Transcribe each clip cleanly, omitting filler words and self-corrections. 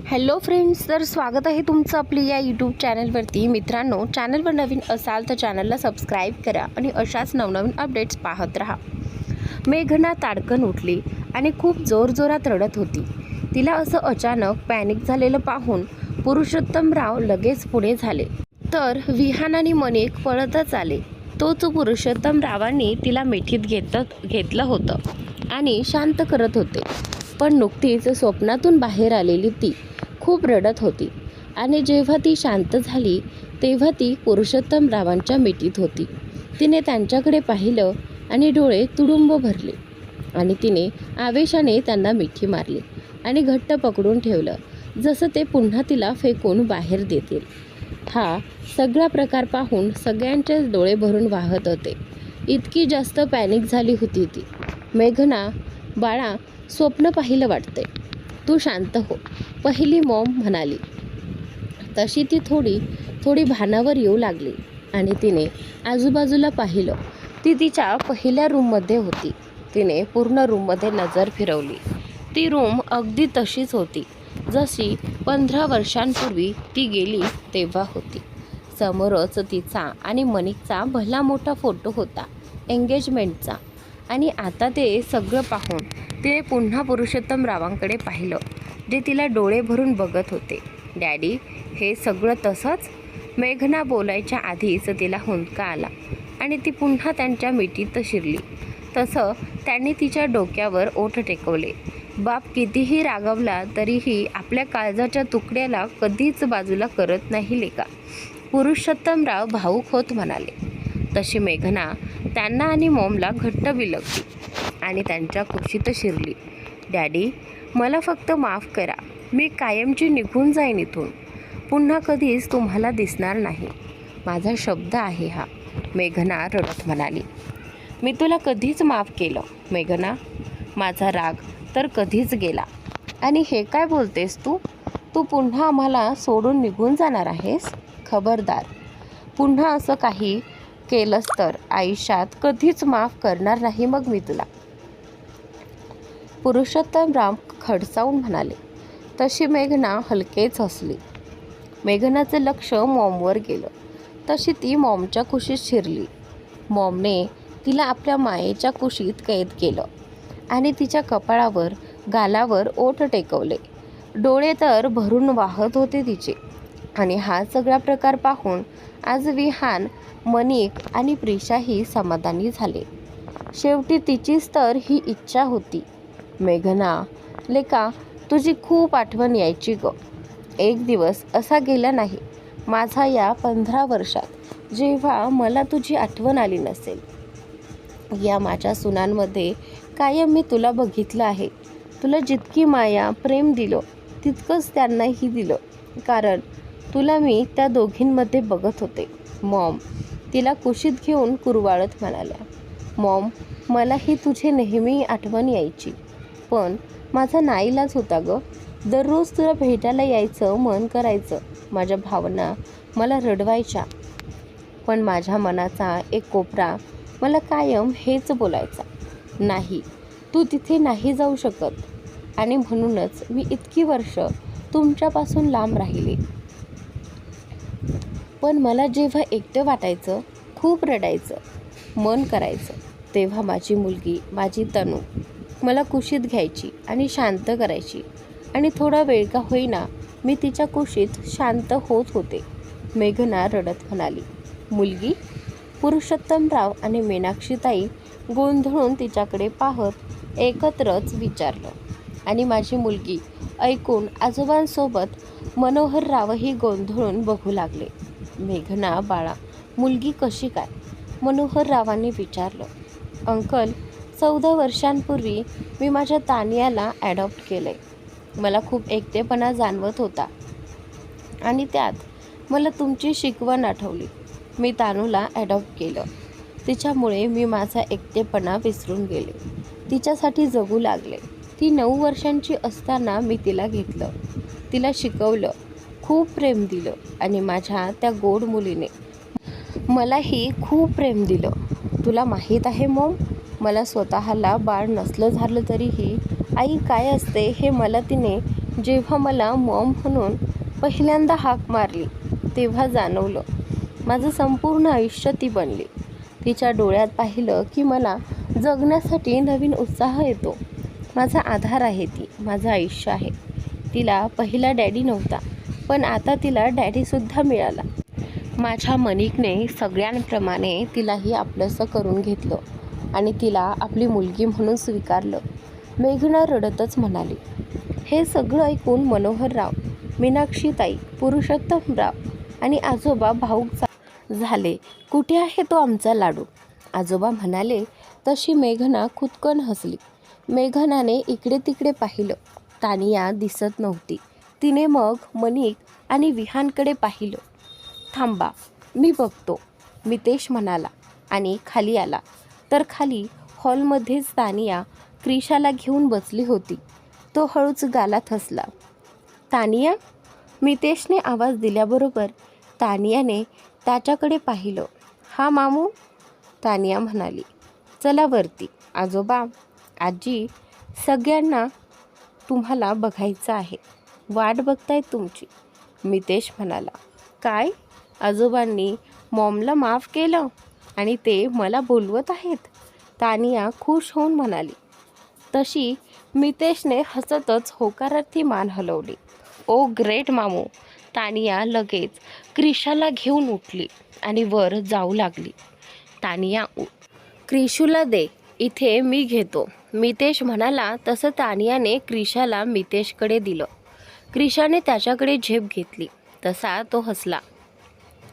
Hello friends, तर स्वागत आहे तुमचं आपली या यूट्यूब चॅनलवरती. मित्रांनो, चॅनलवर नवीन असाल तर चॅनलला सबस्क्राईब करा आणि अशाच नवनवीन अपडेट्स पाहत राहा. मेघना ताडकन उठली आणि खूप जोरजोरात रडत होती. तिला असं अचानक पॅनिक झालेलं पाहून पुरुषोत्तमराव लगेच पुढे झाले. तर विहान आणि मनिक पळतच आले. तोच पुरुषोत्तमरावांनी तिला मिठीत घेतलं होतं आणि शांत करत होते. पण नुकतीच स्वप्नातून बाहेर आलेली ती खूप रडत होती आणि जेव्हा ती शांत झाली तेव्हा ती पुरुषोत्तमरावांच्या मिठीत होती. तिने त्यांच्याकडे पाहिलं आणि डोळे तुडुंब भरले आणि तिने आवेशाने त्यांना मिठी मारली आणि घट्ट पकडून ठेवलं, जसं ते पुन्हा तिला फेकून बाहेर देतील. हा सगळा प्रकार पाहून सगळ्यांचेच डोळे भरून वाहत होते. इतकी जास्त पॅनिक झाली होती ती. मेघना, बाळा, स्वप्न पाहिलं वाटतंय, तू शांत हो, पहिली मॉम म्हणाली. तशी ती थोडी भानावर येऊ लागली आणि तिने आजूबाजूला पाहिलं. ती तिच्या पहिल्या रूममध्ये होती. तिने पूर्ण रूममध्ये नजर फिरवली. ती रूम अगदी तशीच होती जशी 15 वर्षांपूर्वी ती गेली तेव्हा होती. समोरच तिचा आणि मनिकचा भला मोठा फोटो होता, एंगेजमेंटचा. आणि आता ते सगळं पाहून तिने पुन्हा पुरुषोत्तमरावांकडे पाहिलं, जे तिला डोळे भरून बघत होते. डॅडी, हे सगळं तसंच? मेघना बोलायच्या आधीच तिला हुंदका आला आणि ती पुन्हा त्यांच्या मिठीत शिरली. तसं त्यांनी तिच्या डोक्यावर ओठ टेकवले. बाप कितीही रागावला तरीही आपल्या काळजाच्या तुकड्याला कधीच बाजूला करत नाही लेका, पुरुषोत्तमराव भावूक होत म्हणाले. तशी मेघना त्यांना आणि मॉमला घट्ट बिलगली आणि त्यांच्या कुशीत शिरली. डॅडी, मला फक्त माफ करा. मी कायमची निघून जाईन इथून. पुन्हा कधीच तुम्हाला दिसणार नाही. माझा शब्द आहे हा, मेघना रडत म्हणाली. मी तुला कधीच माफ केलं मेघना. माझा राग तर कधीच गेला. आणि हे काय बोलतेस तू? तू पुन्हा आम्हाला सोडून निघून जाणार आहेस? खबरदार, पुन्हा असं काही केलंस तर आयुष्यात कधीच माफ करणार नाही मग मी तुला, पुरुषोत्तमराव खडसावून म्हणाले. तशी मेघना हलकेच हसली. मेघनाचं लक्ष मॉमवर गेलं. तशी ती मॉमच्या कुशीत शिरली. मॉमने तिला आपल्या मायेच्या कुशीत कैद केलं आणि तिच्या कपाळावर, गालावर ओठ टेकवले. डोळे तर भरून वाहत होते तिचे. आणि हा सगळा प्रकार पाहून आज विहान, मनिक आणि प्रिशाही समाधानी झाले. शेवटी तिचीच तर ही इच्छा होती. मेघना लेका, तुझी खूप आठवण यायची ग. एक दिवस असा गेला नाही माझा या 15 वर्षात जेव्हा मला तुझी आठवण आली नसेल. या माझ्या सुनांमध्ये कायम मी तुला बघितलं आहे. तुला जितकी माया, प्रेम दिलं तितकंच त्यांनाही दिलं, कारण तुला मी त्या दोघींमध्ये बघत होते. मॉम तिला कुशीत घेऊन कुरवाळत म्हणाल्या. मॉम, मलाही तुझे नेहमी आठवण यायची, पण माझा नाईलाज होता ग. दररोज तुला भेटायला यायचं मन करायचं. माझ्या भावना मला रडवायच्या, पण माझ्या मनाचा एक कोपरा मला कायम हेच बोलायचा, नाही, तू तिथे नाही जाऊ शकत. आणि म्हणूनच मी इतकी वर्ष तुमच्यापासून लांब राहिले. पण मला जेव्हा एकटं वाटायचं, खूप रडायचं, मन करायचं, तेव्हा माझी मुलगी, माझी तनू मला कुशीत घ्यायची आणि शांत करायची. आणि थोडा वेळ का होईना मी तिच्या कुशीत शांत होत होते, मेघना रडत म्हणाली. मुलगी? पुरुषोत्तमराव आणि मीनाक्षीताई गोंधळून तिच्याकडे पाहत एकत्रच विचारलं. आणि माझी मुलगी ऐकून आजोबांसोबत मनोहररावही गोंधळून बघू लागले. मेघना, बाळा, मुलगी कशी काय? मनोहररावांनी विचारलं. अंकल, 14 वर्षांपूर्वी मी माझ्या तान्याला ॲडॉप्ट केलंय. मला खूप एकटेपणा जाणवत होता आणि त्यात मला तुमची शिकवण आठवली. मी तानूला ॲडॉप्ट केलं. तिच्यामुळे मी माझा एकटेपणा विसरून गेले, तिच्यासाठी जगू लागले. ती 9 वर्षांची असताना मी तिला घेतलं, तिला शिकवलं, खूप प्रेम दिलं आणि माझ्या त्या गोड मुलीने मलाही खूप प्रेम दिलं. तुला माहीत आहे मॉम, मला स्वतःला बाळ नसलं झालं तरीही आई काय असते हे मला तिने जेव्हा मला मॉम म्हणून पहिल्यांदा हाक मारली तेव्हा जाणवलं माझं संपूर्ण आयुष्य ती बनली. तिच्या डोळ्यात पाहिलं की मला जगण्यासाठी नवीन उत्साह येतो. माझा आधार आहे ती, माझं आयुष्य आहे. तिला पहिला डॅडी नव्हता, पण आता तिला डॅडीसुद्धा मिळाला. माझ्या मनिकने सगळ्यांप्रमाणे तिलाही आपलंसं करून घेतलं आणि तिला आपली मुलगी म्हणून स्वीकारलं. मेघना रडतच म्हणाली. हे सगळं ऐकून मनोहरराव, मीनाक्षीताई, पुरुषोत्तमराव आणि आजोबा भाऊक झाले. कुठे आहे तो आमचा लाडू? आजोबा म्हणाले तशी मेघना खुदकन हसली. मेघनाने इकडे तिकडे पाहिलं. तानिया दिसत नव्हती. तिने मग मनिक आणि विहानकडे पाहिलं. थांबा, मी बघतो, मितेश म्हणाला आणि खाली आला. तर खाली हॉलमध्येच तानिया क्रिशाला घेऊन बसली होती. तो हळूच गालात हसला. तानिया? मितेशने आवाज दिल्याबरोबर तानियाने त्याच्याकडे पाहिलं. हा मामू? तानिया म्हणाली. चला वरती. आजोबा, आजी, सगळ्यांना तुम्हाला बघायचं आहे. वाट बघतायत तुमची. मितेश म्हणाला. काय? आजोबांनी मॉमला माफ केलं आणि ते मला बोलवत आहेत? तानिया खुश होऊन म्हणाली. तशी मितेशने हसतच होकारार्थी मान हलवली. ओ ग्रेट मामू. तानिया लगेच क्रिशाला घेऊन उठली आणि वर जाऊ लागली. तानिया, क्रिशूला दे, इथे मी घेतो, मितेश म्हणाला. तसं तानियाने क्रिशाला मितेशकडे दिलं. क्रिशाने त्याच्याकडे झेप घेतली. तसा तो हसला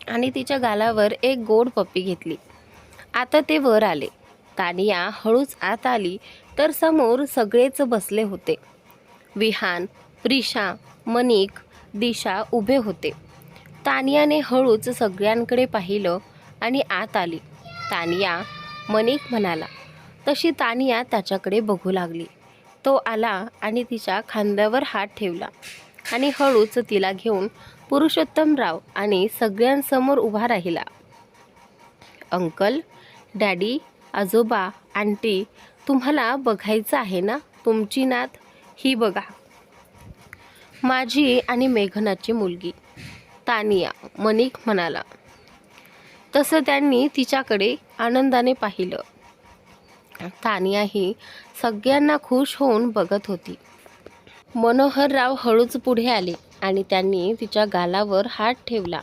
आणि तिच्या गालावर एक गोड पप्पी घेतली. आता ते वर आले. तानिया हळूच आत आली तर समोर सगळेच बसले होते. विहान, प्रिशा, मनिक, दिशा उभे होते. तानियाने हळूच सगळ्यांकडे पाहिलं आणि आत आली. तानिया, मनिक म्हणाला. तशी तानिया त्याच्याकडे बघू लागली. तो आला आणि तिच्या खांद्यावर हात ठेवला आणि हळूच तिला घेऊन पुरुषोत्तमराव आणि सगळ्यांसमोर उभा राहिला. अंकल, डॅडी, आजोबा, आंटी, तुम्हाला बघायचं आहे ना तुमची नात? ही बघा, माझी आणि मेघनाची मुलगी. तानिया, मनिक म्हणाला. तसं त्यांनी तिच्याकडे आनंदाने पाहिलं. तानियाही सगळ्यांना खुश होऊन बघत होती. मनोहरराव हळूच पुढे आले आणि त्यांनी तिच्या गालावर हात ठेवला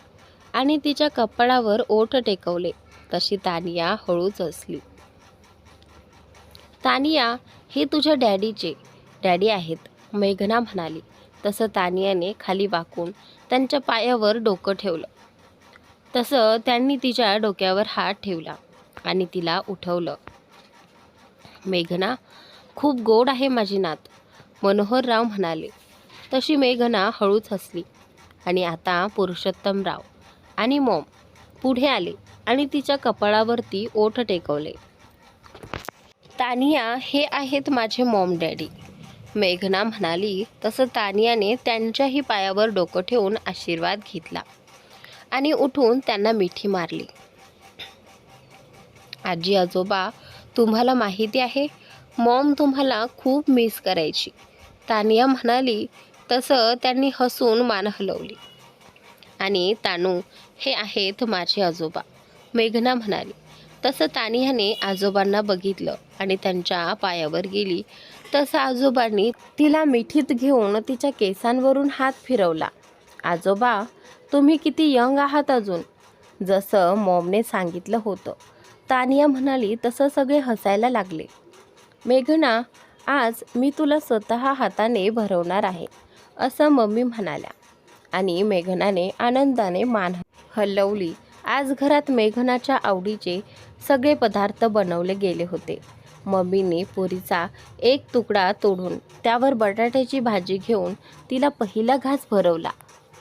आणि तिच्या कपाळावर ओठ टेकवले. तशी तानिया हळूच हसली. तानिया, हे तुझ्या डॅडी आहेत, मेघना म्हणाली. तसं तानियाने खाली वाकून त्यांच्या पायावर डोकं ठेवलं. तसं त्यांनी तिच्या डोक्यावर हात ठेवला आणि तिला उठवलं. मेघना, खूप गोड आहे माझी नात, मनोहरराव म्हणाले. तशी मेघना हळूच हसली आणि आता पुरुषोत्तमराव आणि मॉम पुढे आले आणि तिच्या कपाळावरती ओठ टेकवले. तानिया, हे आहेत माझे मॉम डॅडी, मेघना म्हणाली. तसं तानियाने त्यांच्याही पायावर डोकं ठेवून आशीर्वाद घेतला आणि उठून त्यांना मिठी मारली. आजी, आजोबा, तुम्हाला माहिती आहे मॉम तुम्हाला खूप मिस करायची, तानिया म्हणाली. तसं त्यांनी हसून मान हलवली. आणि तानू, हे आहेत माझे आजोबा, मेघना म्हणाली. तसं तानियाने आजोबांना बघितलं आणि त्यांच्या पायावर गेली. तसं आजोबांनी तिला मिठीत घेऊन तिच्या केसांवरून हात फिरवला. आजोबा, तुम्ही किती यंग आहात अजून, जसं मॉमने सांगितलं होतं, तानिया म्हणाली. तसं सगळे हसायला लागले. मेघना, आज मी तुला स्वतः हाताने भरवणार आहे, असं मम्मी म्हणाल्या आणि मेघनाने आनंदाने मान हलवली. आज घरात मेघनाच्या आवडीचे सगळे पदार्थ बनवले गेले होते. मम्मीने पुरीचा एक तुकडा तोडून त्यावर बटाट्याची भाजी घेऊन तिला पहिला घास भरवला.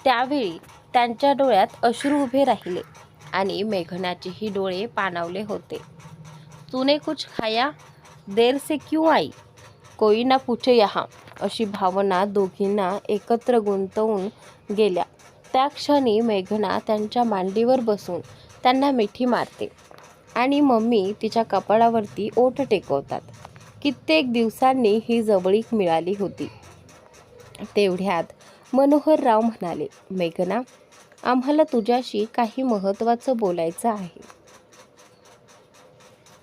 त्यावेळी त्यांच्या डोळ्यात अश्रू उभे राहिले आणि मेघनाचेही डोळे पाणावले होते. तूने कुछ खाया? देर से क्यों आई? कोई ना पूछे यहाँ, अशी भावना दोघींना एकत्र गुंतवून गेल्या. त्या क्षणी मेघना त्यांच्या मांडीवर बसून त्यांना मिठी मारते आणि मम्मी तिच्या कपाळावरती ओठ टेकवतात. कित्येक दिवसांनी ही जवळीक मिळाली होती. तेवढ्यात मनोहरराव म्हणाले, मेघना, आम्हाला तुझ्याशी काही महत्त्वाचं बोलायचं आहे.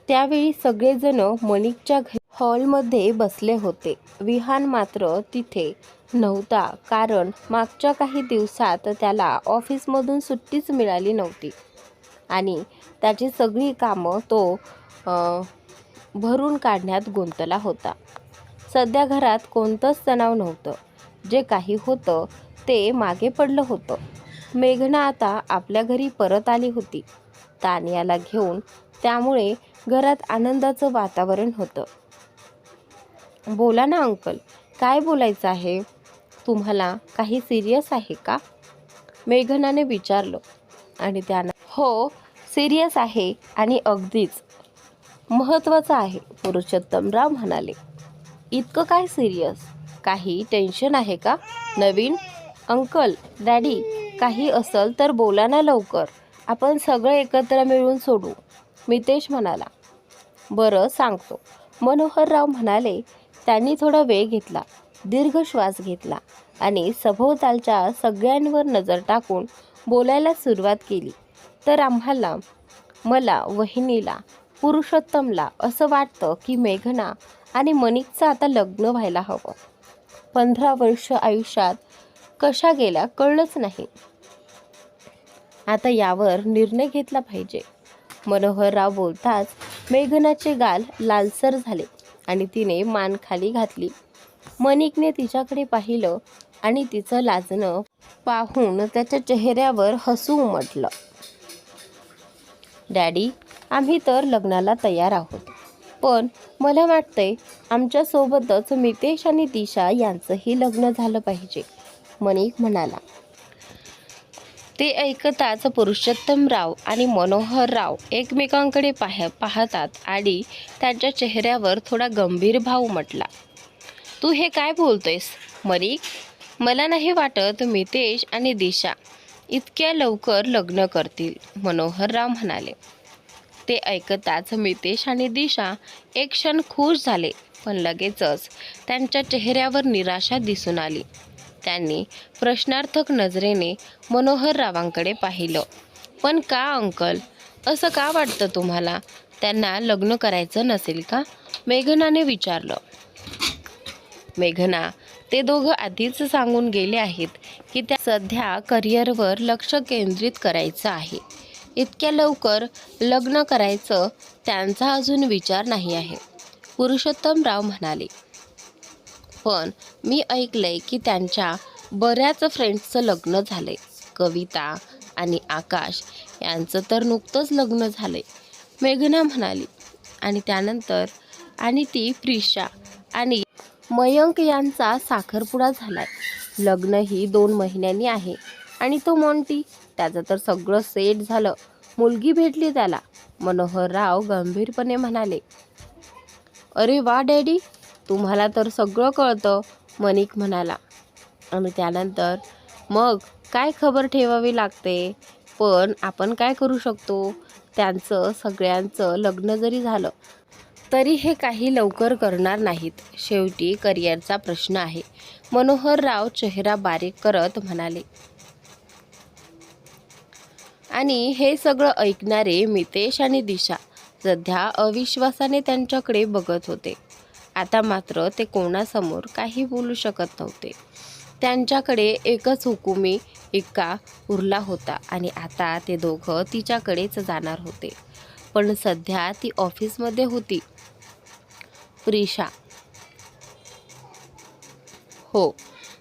त्यावेळी सगळेजण मणिकच्या हॉलमध्ये बसले होते. विहान मात्र तिथे नव्हता, कारण मागच्या काही दिवसात त्याला ऑफिसमधून सुट्टीच मिळाली नव्हती आणि त्याची सगळी कामं तो भरून काढण्यात गुंतला होता. सध्या घरात कोणतंच तणाव नव्हतं. जे काही होतं ते मागे पडलं होतं. मेघना आता आपल्या घरी परत आली होती तान्याला घेऊन, त्यामुळे घरात आनंदाचं वातावरण होतं. बोला ना अंकल, काय बोलायचं आहे? तुम्हाला काही सिरियस आहे का? मेघनाने विचारलं आणि त्यानं हो, सिरियस आहे आणि अगदीच महत्त्वाचं आहे, पुरुषोत्तमराव म्हणाले. इतकं काय सिरियस? काही टेन्शन आहे का नवीन? अंकल, डॅडी, काही असेल तर बोला ना लवकर. आपण सगळे एकत्र मिळून सोडू, मितेश म्हणाला. बरं, सांगतो, मनोहरराव म्हणाले. त्यांनी थोडा वेळ घेतला, दीर्घ श्वास घेतला आणि सभोवतालच्या सगळ्यांवर नजर टाकून बोलायला सुरुवात केली. तर मला, वहिनीला, पुरुषोत्तमला असं वाटतं की मेघना आणि मणिकचं आता लग्न व्हायला हवं. 15 वर्ष आयुष्यात कशा गेल्या कळलंच नाही. आता यावर निर्णय घेतला पाहिजे. मनोहरराव बोलताच मेघनाचे गाल लालसर झाले आणि तिने मान खाली घातली. मणिकने तिच्याकडे पाहिलं आणि तिचं लाजणं पाहून त्याच्या चेहऱ्यावर हसू उमटलं. डॅडी, आम्ही तर लग्नाला तयार आहोत, पण मला वाटतंय आमच्यासोबतच मितेश आणि दिशा यांचंही लग्न झालं पाहिजे, मणिक म्हणाला. ते ऐकताच पुरुषोत्तमराव आणि मनोहरराव एकमेकांकडे पाहतात आणि त्यांच्या चेहऱ्यावर थोडा गंभीर भाव उमटला. तू हे काय बोलतोयस मणिक? मला नाही वाटत मितेश आणि दिशा इतक्या लवकर लग्न करतील, मनोहरराव म्हणाले. ते ऐकताच मितेश आणि दिशा एक क्षण खुश झाले, पण लगेचच त्यांच्या चेहऱ्यावर निराशा दिसून आली. त्यांनी प्रश्नार्थक नजरेने मनोहररावांकडे पाहिलं. पण का अंकल? असं का वाटतं तुम्हाला? त्यांना लग्न करायचं नसेल का? मेघनाने विचारलं. मेघना, ते दोघं आधीच सांगून गेले आहेत की त्या सध्या करिअरवर लक्ष केंद्रित करायचं आहे. इतक्या लवकर लग्न करायचं त्यांचा अजून विचार नाही आहे, पुरुषोत्तमराव म्हणाले. पण मी ऐकलंय की त्यांच्या बऱ्याच फ्रेंड्सचं लग्न झालंय. कविता आणि आकाश यांचं तर नुकतंच लग्न झालंय, मेघना म्हणाली. आणि त्यानंतर आणि ती प्रिशा आणि मयंक यांचा साखरपुडा झालाय. लग्नही 2 महिन्यांनी आहे. आणि तो मॉन्टी, त्याचं तर सगळं सेट झालं, मुलगी भेटली त्याला, मनोहरराव गंभीरपणे म्हणाले. अरे वा डॅडी, तुम्हाला तर सगळं कळतं, मणिक म्हणाला. आणि त्यानंतर मग काय खबर ठेवावी लागते. पण आपण काय करू शकतो? त्यांचं सगळ्यांचं लग्न जरी झालं तरी हे काही लवकर करणार नाहीत. शेवटी करिअरचा प्रश्न आहे, मनोहरराव चेहरा बारीक करत म्हणाले. आणि हे सगळं ऐकणारे मितेश आणि दिशा सध्या अविश्वासाने त्यांच्याकडे बघत होते. आता मात्र ते कोणासमोर काही बोलू शकत नव्हते. त्यांच्याकडे एकच हुकुमी इक्का उरला होता आणि आता ते दोघं तिच्याकडेच जाणार होते. पण सध्या ती ऑफिसमध्ये होती. प्रिशा, हो,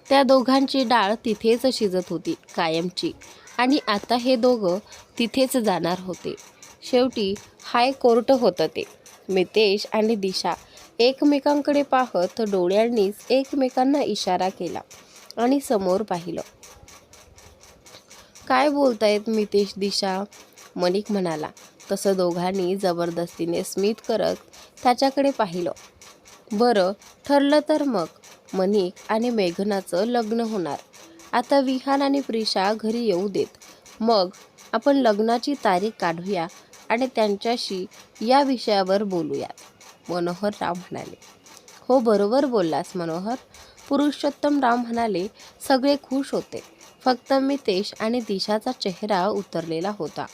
त्या दोघांची डाळ तिथेच शिजत होती कायमची. आणि आता हे दोघं तिथेच जाणार होते. शेवटी हायकोर्ट होतं ते. मितेश आणि दिशा एकमेकांकडे पाहत डोळ्यांनीच एकमेकांना इशारा केला आणि समोर पाहिलं. काय बोलतायत मितेश दिशा? मणिक म्हणाला. तसं दोघांनी जबरदस्तीने स्मित करत त्याच्याकडे पाहिलं. बरं, ठरलं तर मग मणिक आणि मेघनाचं लग्न होणार. आता विहान आणि प्रिशा घरी येऊ देत, मग आपण लग्नाची तारीख काढूया आणि त्यांच्याशी या विषयावर बोलूयात, मनोहरराव म्हणाले. हो, बरोबर बोललास मनोहर. पुरुषोत्तमराव म्हणाले, सगळे खुश होते, फक्त मितेश आणि दिशाचा चेहरा उतरलेला होता.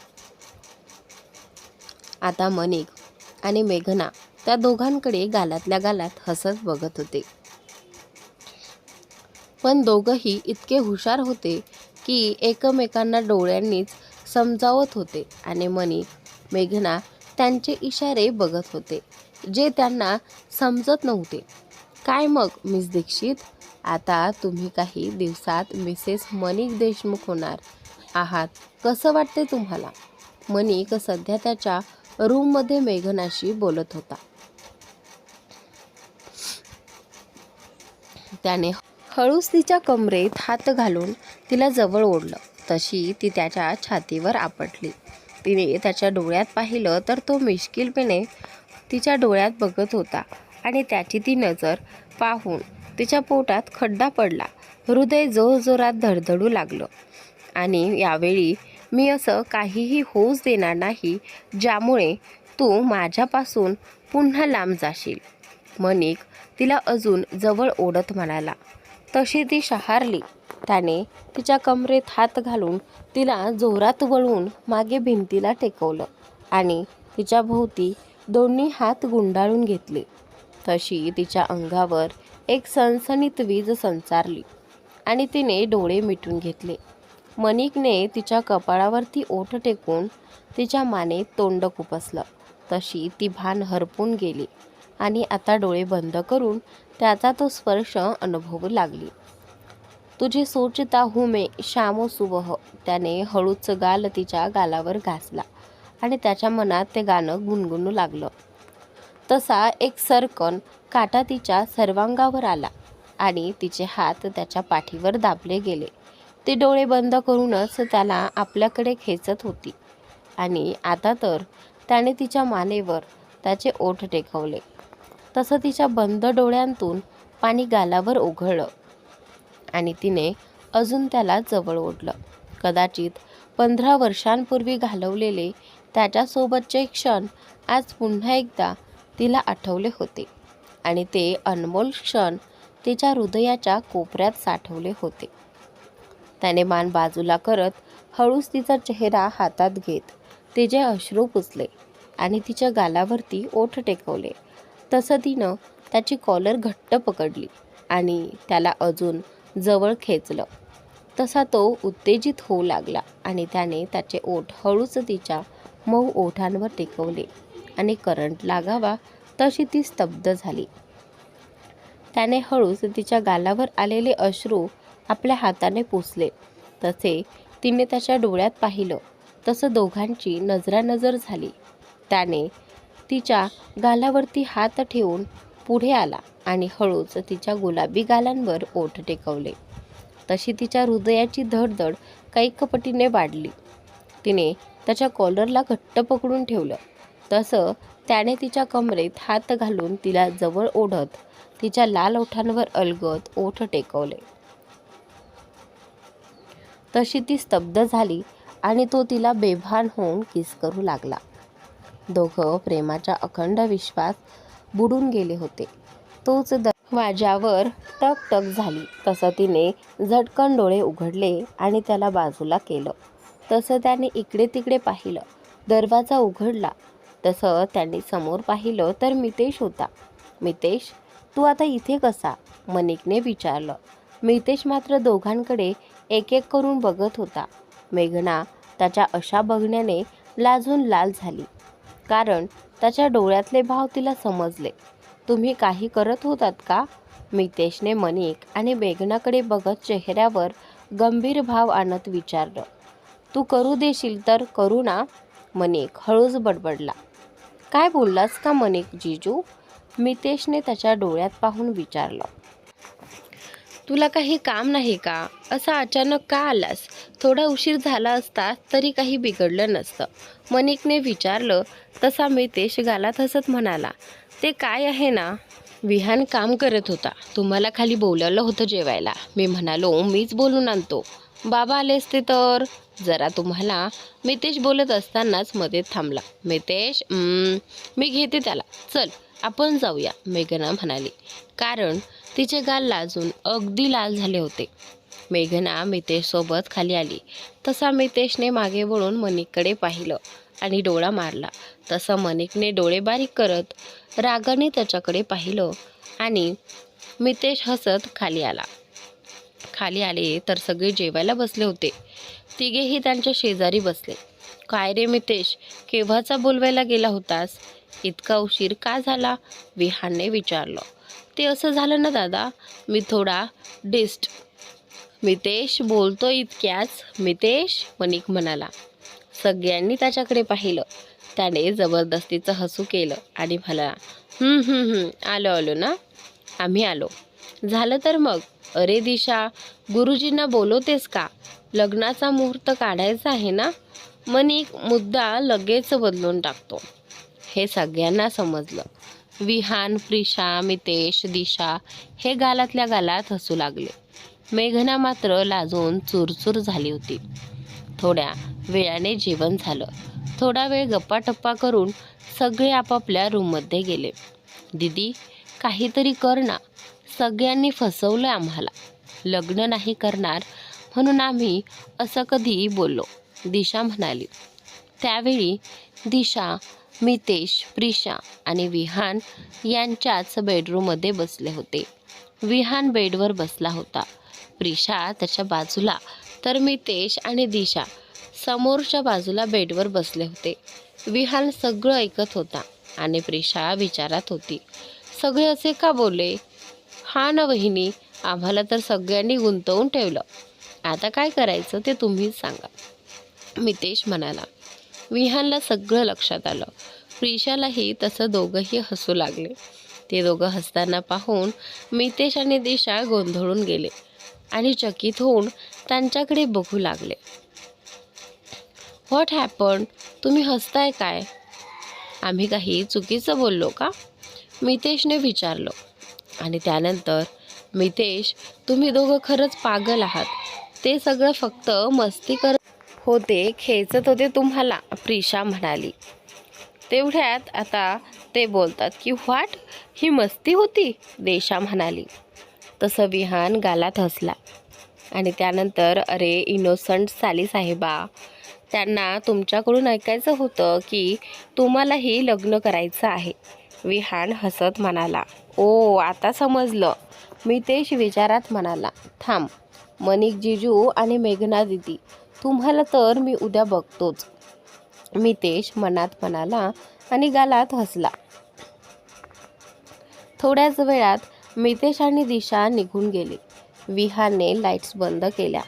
आता मनिक आणि मेघना त्या दोघांकडे गालातल्या गालात हसत बघत होते. पण दोघंही इतके हुशार होते की एकमेकांना डोळ्यांनीच समजावत होते आणि मनिक, मेघना त्यांचे इशारे बघत होते जे त्यांना समजत नव्हते. काय मग मिस दीक्षित, आता तुम्ही काही दिवसात मिसेस मनिक देशमुख होणार आहात, कसं वाटते तुम्हाला? मनिक सध्या त्याच्या रूममध्ये मेघनाशी बोलत होता. त्याने हळूच तिच्या कमरेत हात घालून तिला जवळ ओढलं. तशी ती त्याच्या छातीवर आपटली. तिने त्याच्या डोळ्यात पाहिलं तर तो मिश्किलपणे तिच्या डोळ्यात बघत होता आणि त्याची ती नजर पाहून तिच्या पोटात खड्डा पडला. हृदय जोरजोरात धडधडू लागलं. आणि यावेळी मी असं काहीही होऊच देणार नाही ज्यामुळे तू माझ्यापासून पुन्हा लांब जाशील, मनिक तिला अजून जवळ ओढत म्हणाला. तशी ती शहारली. त्याने तिच्या कमरेत हात घालून तिला जोरात वळून मागे भिंतीला टेकवलं आणि तिच्या भोवती दोन्ही हात गुंडाळून घेतले. तशी तिच्या अंगावर एक सणसणीत वीज संचारली आणि तिने डोळे मिटून घेतले. मनिकने तिच्या कपाळावरती ओठ टेकून तिच्या मानेत तोंड खुपसलं. तशी ती भान हरपून गेली आणि आता डोळे बंद करून त्याचा तो स्पर्श अनुभवू लागली. तुझे सोचता हूँ मैं शामो सुबह, त्याने हळूच गाल तिच्या गालावर घासला आणि त्याच्या मनात ते गाणं गुणगुणू लागलं. तसा एक सरकन काटा तिच्या सर्वांगावर आला आणि तिचे हात त्याच्या पाठीवर दाबले गेले. ती डोळे बंद करूनच त्याला आपल्याकडे खेचत होती आणि आता तर त्याने तिच्या मानेवर त्याचे ओठ टेकवले. तसं तिच्या बंद डोळ्यांतून पाणी गालावर ओघळलं आणि तिने अजून त्याला जवळ ओढलं. कदाचित 15 वर्षांपूर्वी घालवलेले त्याच्यासोबतचे क्षण आज पुन्हा एकदा तिला आठवले होते आणि ते अनमोल क्षण तिच्या हृदयाच्या कोपऱ्यात साठवले होते. त्याने मान बाजूला करत हळूच तिचा चेहरा हातात घेत तिचे अश्रू पुसले आणि तिच्या गालावरती ओठ टेकवले. तसं तिनं त्याची कॉलर घट्ट पकडली आणि त्याला अजून जवळ खेचलं. तसा तो उत्तेजित होऊ लागला आणि त्याने त्याचे ओठ हळूच तिच्या मऊ ओठांवर टेकवले आणि करंट लागावा तशी ती स्तब्ध झाली. त्याने हळूच तिच्या गालावर आलेले अश्रू आपल्या हाताने पुसले. तसे तिने त्याच्या डोळ्यात पाहिलं तसं दोघांची नजरानजर झाली. त्याने तिच्या गालावरती हात ठेवून पुढे आला आणि हळूच तिच्या गुलाबी गालांवर ओठ टेकवले. तशी तिच्या हृदयाची धडधड कैकपटीने वाढली. तिने त्याच्या कॉलरला घट्ट पकडून ठेवलं. तसं त्याने तिच्या कमरेत हात घालून तिला जवळ ओढत तिच्या लाल ओठांवर अलगद ओठ टेकवले. तशी ती स्तब्ध झाली आणि तो तिला बेभान होऊन किस करू लागला. दोघं प्रेमाच्या अखंड विश्वास बुडून गेले होते. तोच दरवाजावर टक टक झाली. तसं तिने झटकन डोळे उघडले आणि त्याला बाजूला केलं. तसं त्याने इकडे तिकडे पाहिलं. दरवाजा उघडला. तसं त्यांनी समोर पाहिलं तर मितेश होता. मितेश, तू आता इथे कसा? मनिकने विचारलं. मितेश मात्र दोघांकडे एक एक करून बघत होता. मेघना त्याच्या अशा बघण्याने लाजून लाल झाली, कारण त्याच्या डोळ्यातले भाव तिला समजले. तुम्ही काही करत होतात का? मितेशने मनिक आणि मेघनाकडे बघत चेहऱ्यावर गंभीर भाव आणत विचारलं. तू करू देशील तर करू ना? मनिक हळूच बडबडला. काय बोललास का मनिक जीजू? मितेशने त्याच्या डोळ्यात पाहून विचारलं. तुला काही काम नाही का? असा अचानक का आलास? थोडा उशीर झाला असता तरी काही बिघडलं नसतं, मनिकने विचारलं. तसा मितेश गालात हसत म्हणाला, ते काय आहे ना, विहान काम करत होता. तुम्हाला खाली बोलावलं होतं जेवायला. मी म्हणालो मीच बोलून आणतो. बाबा आले असते तर. जरा तुम्हाला, मितेश बोलत असतानाच मध्ये थांबला. मितेश, मी घेते त्याला. चल, आपण जाऊया, मेघना म्हणाली, कारण तिचे गाल लाजून अगदी लाल झाले होते. मेघना मितेशसोबत खाली आली. तसा मितेशने मागे वळून मनिककडे पाहिलं आणि डोळा मारला. तसं मनिकने डोळे बारीक करत रागाने त्याच्याकडे पाहिलं आणि मितेश हसत खाली आला. खाली आले तर सगळे जेवायला बसले होते. तिघेही त्यांच्या शेजारी बसले. काय रे मितेश, केव्हाचा बोलवायला गेला होतास? इतका उशीर का झाला? विहानने विचारलं. ते असं झालं ना दादा, मी थोडा डिस्ट. मितेश बोलतो इतक्याच. मितेश, मनिक म्हणाला. सगळ्यांनी त्याच्याकडे पाहिलं. त्याने जबरदस्तीचं हसू केलं आणि म्हणाला, आलो ना, आम्ही आलो. झालं तर मग. अरे दिशा, गुरुजींना बोलवतेस का? लग्नाचा मुहूर्त काढायचा आहे ना? मनिक मुद्दा लगेच बदलून टाकतो. हे सगळ्यांना समजलं. विहान, प्रिशा, मितेश, दिशा हे गालातल्या गालात हसू लागले. मेघना मात्र लाजून चूरचूर झाली होती. थोड्या वेळाने जेवण झालं. थोडा वेळ गप्पाटप्पा करून सगळे आपापल्या रूममध्ये गेले. दीदी, काहीतरी कर ना. सगळ्यांनी फसवलं आम्हाला. लग्न नाही करणार म्हणून आम्ही असं कधी बोललो, दिशा म्हणाली. त्यावेळी दिशा, मितेश, प्रिशा आणि विहान यांच्याच बेडरूममध्ये बसले होते. विहान बेडवर बसला होता. प्रिशा त्याच्या बाजूला, तर मितेश आणि दिशा समोरच्या बाजूला बेडवर बसले होते. विहान सगळं ऐकत होता आणि प्रिशा विचारात होती, सगळे असे का बोलले? हा ना वहिनी, आम्हाला तर सगळ्यांनी गुंतवून ठेवलं. आता काय करायचं ते तुम्हीच सांगा, मितेश म्हणाला. विहानला सगळं लक्षात आलं. प्रिशालाही तसं दोघंही हसू लागले. ते दोघं हसताना पाहून मितेश आणि दिशा गोंधळून गेले आणि चकित होऊन त्यांच्याकडे बघू लागले. What happen? तुम्ही हसताय काय? आम्ही काही चुकीचं बोललो का? मितेशने विचारलं. आणि त्यानंतर, मितेश, तुम्ही दोघं खरंच पागल आहात. ते सगळं फक्त मस्ती करत होते, खेचत होते तुम्हाला, प्रिशा म्हणाली. तेवढ्यात आता ते बोलतात की व्हॉट, ही मस्ती होती, दिशा म्हणाली. तसं विहान गालात हसला आणि त्यानंतर, अरे इनोसंट साली साहेबा, त्यांना तुमच्याकडून ऐकायचं होतं की तुम्हालाही लग्न करायचं आहे, विहान हसत म्हणाला. ओ, आता समजलं, मितेश विचारात म्हणाला. थांब, मनिक जिजू आणि मेघना दिदी, तुम्हाला तर मी उद्या बघतोच, मितेश मनात म्हणाला आणि गालात हसला. थोड्याच वेळात मितेश आणि दिशा निघून गेले. विहानने लाईट्स बंद केल्या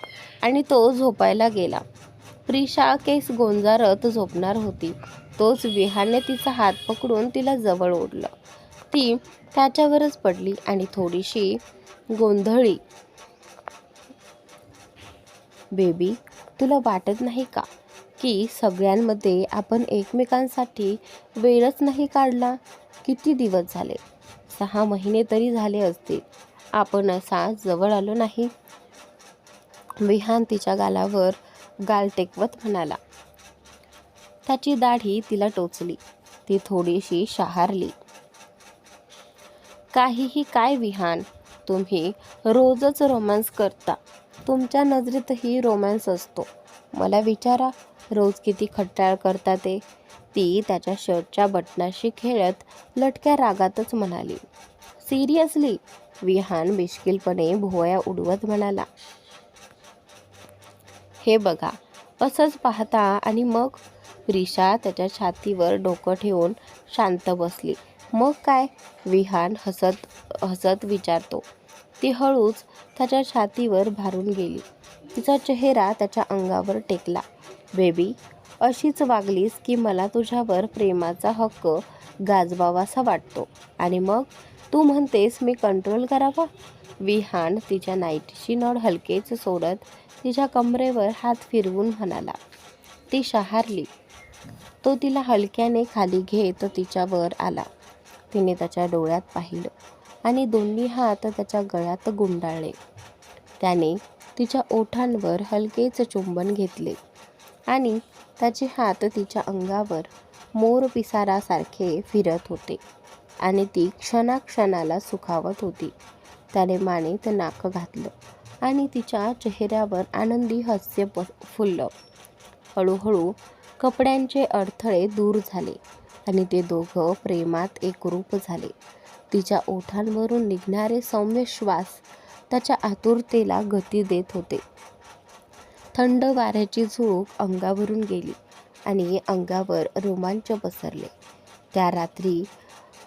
आणि तो झोपायला गेला. प्रिशा केस गोंजारत झोपणार होती. तोच विहानने तिचा हात पकडून तिला जवळ ओढलं. ती त्याच्यावरच पडली आणि थोडीशी गोंधळली. बेबी, तुला वाटत नाही का की सगळ्यांमध्ये आपण एकमेकांसाठी वेळच नाही काढला? किती दिवस झाले? 6 महिने तरी झाले असतील आपण असा जवळ आलो नाही. विहान तिच्या गालावर गाल टेकवत म्हणाला. त्याची दाढी तिला टोचली. ती थोडीशी शहारली. काहीही काय विहान, तुम्ही रोजच रोमॅन्स करता. तुमच्या नजरेतही रोमॅन्स असतो. मला विचारा, रोज किती खट्टाळ करता ते. ती त्याच्या शर्टच्या बटनाशी खेळत लटक्या रागातच म्हणाली. सिरियसली? विहान मिश्किलपणे भुवया उडवत म्हणाला. हे बघा, असंच पाहता आणि मग? प्रिशा त्याच्या छातीवर डोकं ठेवून शांत बसली. मग काय? विहान हसत हसत विचारतो. ती हळूच त्याच्या छातीवर भारून गेली. तिचा चेहरा त्याच्या अंगावर टेकला. बेबी, अशीच वागलीस की मला तुझ्यावर प्रेमाचा हक्क गाजवावासा वाटतो आणि मग तू म्हणतेस मी कंट्रोल करावा? विहान तिच्या नाईटीची नळ हलकेच सोडत तिच्या कमरेवर हात फिरवून म्हणाला. ती शहारली. तो तिला हलक्याने खाली घेत तिच्यावर आला. तिने त्याच्या डोळ्यात पाहिलं आणि दोन्ही हात त्याच्या गळ्यात गुंडाळले. त्याने तिच्या ओठांवर हलकेच चुंबन घेतले आणि त्याचे हात तिच्या अंगावर मोर पिसारासारखे फिरत होते. आणि ती क्षणाक्षणाला सुखावत होती. त्याने मानेत नाक घातलं आणि तिच्या चेहऱ्यावर आनंदी हास्य फुललं. हळूहळू कपड्यांचे अडथळे दूर झाले आणि ते दोघं प्रेमात एकरूप झाले. तिच्या ओठांवरून निघणारे सौम्य श्वास त्याच्या आतुरतेला गती देत होते. थंड वाऱ्याची झुळूक अंगावरून गेली आणि अंगावर रोमांच पसरले. त्या रात्री